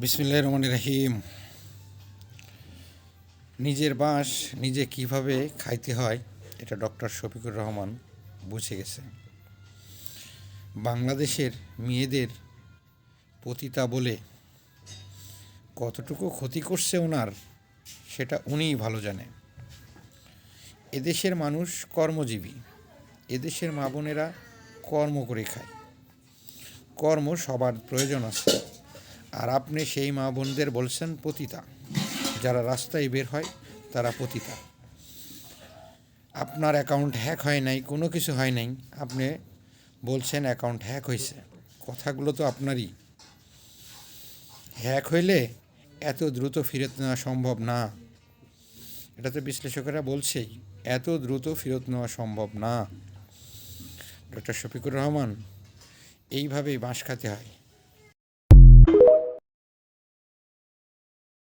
বিসমিল্লাহির রহমানির রহিম। নিজের বাঁশ নিজে কিভাবে খাইতে হয় এটা ডক্টর শফিকুর রহমান বুঝে গেছে। বাংলাদেশের মেয়েদের পতিতা বলে কতটুকু ক্ষতি করছে ওনার, সেটা উনিই ভালো জানে। এদেশের মানুষ কর্মজীবী, এদেশের মা বোনেরা কর্ম করে খায়, কর্ম সবার প্রয়োজন আছে। আর আপনি সেই মা বোনদের বলছেন পতিতা। যারা রাস্তায় বের হয় তারা পতিতা। আপনার অ্যাকাউন্ট হ্যাক হয় নাই, কোনো কিছু হয় নাই, আপনি বলছেন অ্যাকাউন্ট হ্যাক হয়েছে। কথাগুলো তো আপনারই। হ্যাক হইলে এত দ্রুত ফেরত নেওয়া সম্ভব না, এটা তো বিশ্লেষকেরা বলছেই। এত দ্রুত ফেরত নেওয়া সম্ভব না। ডক্টর শফিকুর রহমান, এইভাবেই বাঁশ খেতে হয়।